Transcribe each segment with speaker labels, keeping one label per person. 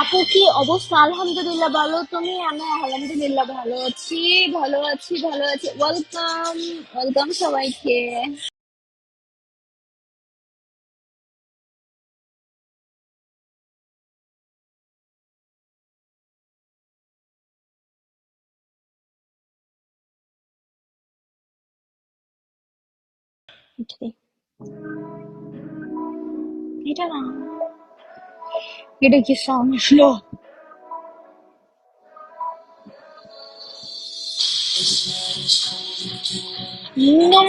Speaker 1: আপু কি অবস্থা? আলহামদুলিল্লাহ ভালো। তুমি? আমি আলহামদুলিল্লাহ ভালো আছি, ভালো আছি, ভালো আছি। ওয়েলকাম, ওয়েলকাম সবাইকে। এটাই। এটা না, এটা কি সাউন্ড আসলো? No!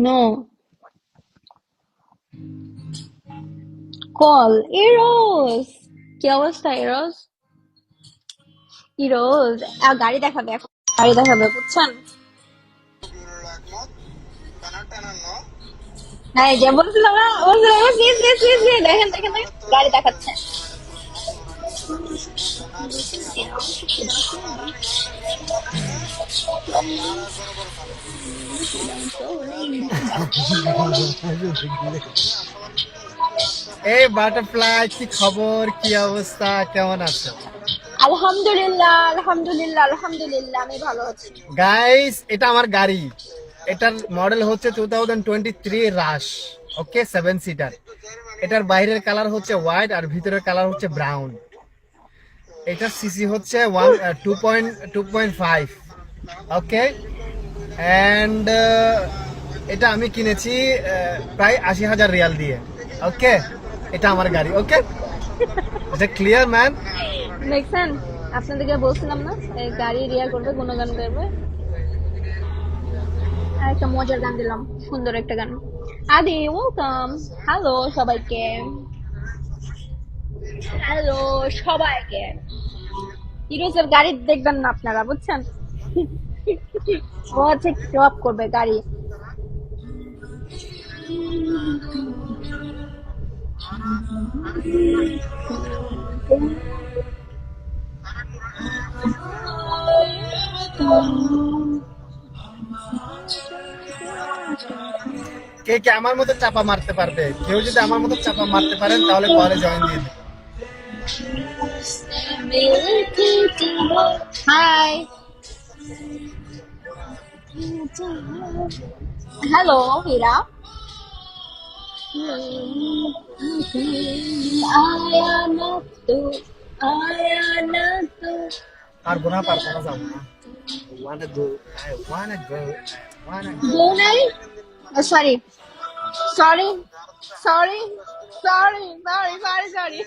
Speaker 1: No! কল ইরোজ। কি অবস্থা ইরোজ? ইরোজ গাড়ি দেখাবে এখন, গাড়ি দেখাবে বুঝছেন? হ্যাঁ, যে বলছিলাম না, বলছিলাম না, please, please, please, please, দেখেন দেখেন দেখেন, গাড়ি দেখাচ্ছে।
Speaker 2: এই বাটারফ্লাই, কি খবর, কি অবস্থা, কেমন আছো?
Speaker 1: আলহামদুলিল্লাহ, আলহামদুলিল্লাহ, আলহামদুলিল্লাহ, আমি ভালো আছি।
Speaker 2: গাইস, এটা আমার গাড়ি। এটার মডেল হচ্ছে 2023 রাশ। ওকে, 7 সিটার। এটার বাইরের কালার হচ্ছে হোয়াইট আর ভিতরের কালার হচ্ছে ব্রাউন। এটার সিসি হচ্ছে 2.5। ওকে, অ্যান্ড এটা আমি কিনেছি প্রায় 80,000 রিয়াল দিয়ে। ওকে, এটা আমার গাড়ি। ওকে, এটা ক্লিয়ার ম্যান।
Speaker 1: দেখছেন, আপনাদেরকে বলছিলাম না, এই গাড়ি রিয়া করবে, গুণগান করবে। আর একটা মজার গান দিলাম, সুন্দর একটা গান। আদি ওয়েলকাম, হ্যালো সবাইকে, হ্যালো সবাইকে। হিরোজের গাড়ি দেখবেন না আপনারা, বুঝছেন? ও হচ্ছে শো আপ করবে গাড়ি।
Speaker 2: কে কে আমার মতো চাপা মারতে পারবে? কেউ যদি আমার মতো চাপা মারতে পারেন তাহলে পরে জয়েন দিয়ে দিন।
Speaker 1: হাই, হ্যালো হীরা। আয়া না তো, আয়া না তো।
Speaker 2: পারবো না, পারবো না, যাবো না। wanna go I wanna go wanna go
Speaker 1: বউ নাই? Sorry, sorry, sorry, sorry, sorry, sorry, sorry.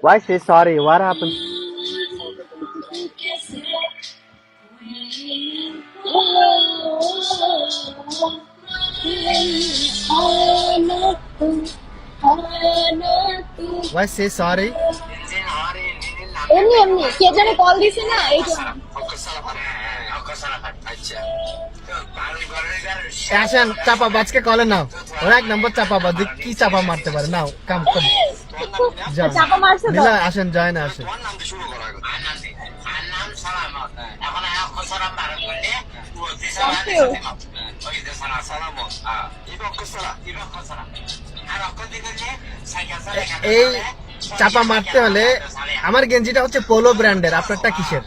Speaker 2: Why say sorry? What happened? Why say sorry?
Speaker 1: এমনি এমনি কে জানে কল দিছে না, এই জন্য।
Speaker 2: আসেন, চাপাবাজকে কলে নাও। ওরা এক নম্বর চাপাবাজ, কি চাপা মারতে পারে। নাও, কাম কাম, যাও।
Speaker 1: চাপা মারছে তো।
Speaker 2: নীলা আসেন, জয় না আসেন।
Speaker 1: Thank you.
Speaker 2: এই চাপা মারতে হলে আমার গেঞ্জিটা হচ্ছে পোলো ব্র্যান্ডের, আপনারটা কিসের?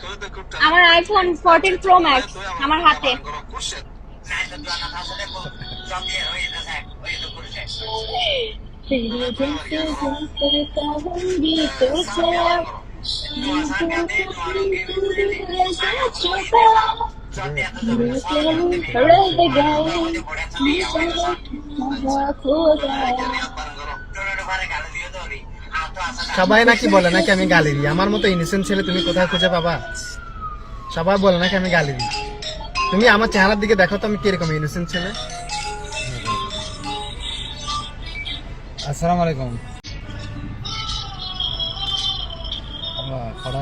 Speaker 1: আমার আইফোন 14 প্রো ম্যাক্স আমার হাতে।
Speaker 2: সবাই নাকি বলে নাকি আমি গালি দিই। আমার মতো ইনোসেন্ট ছেলে তুমি কোথায় খুঁজে পাবা? সবাই বলে নাকি আমি গালি দিই। তুমি আমার চেহারার দিকে দেখো তো, আমি কিরকম ইনোসেন্ট ছেলে। আসসালামু আলাইকুম। খড়া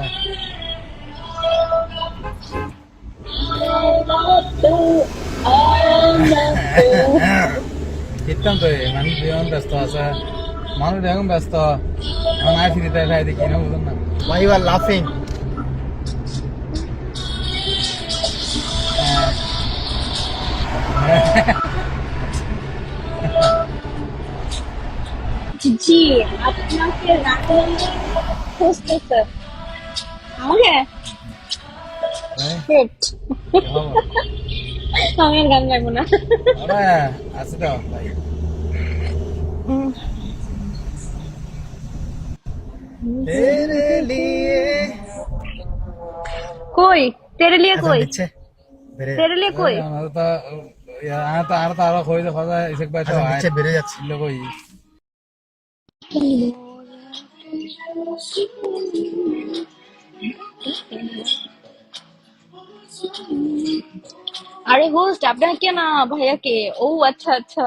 Speaker 3: বুঝতাম তো মানুষ যেমন ব্যস্ত আছে, মানুষ এখন ব্যস্ত, এখন আয় ফিরে তাই দেখি না, বুঝলাম না।
Speaker 2: Why you are laughing?
Speaker 1: জি, আপনাকে রাখলাম খুঁজতেছে আমাকে হেট। আমি আর গান গাইবো না।
Speaker 3: আছে তো ভাই।
Speaker 2: तेरे लिए
Speaker 1: কই তেরে লিয়ে
Speaker 2: আজান
Speaker 1: কই
Speaker 2: দিচ্ছে বেরে
Speaker 1: তেরে লিয়ে কই
Speaker 3: আমার তো আর তো আরো কই তো কথা ইসেক ভাই তো
Speaker 2: আজান
Speaker 3: আয়
Speaker 2: দিচ্ছে বেরে যাচ্ছে
Speaker 3: ছিল কই।
Speaker 1: আরে হোস্ট আপনার কে না ভাইয়া কে? ও আচ্ছা আচ্ছা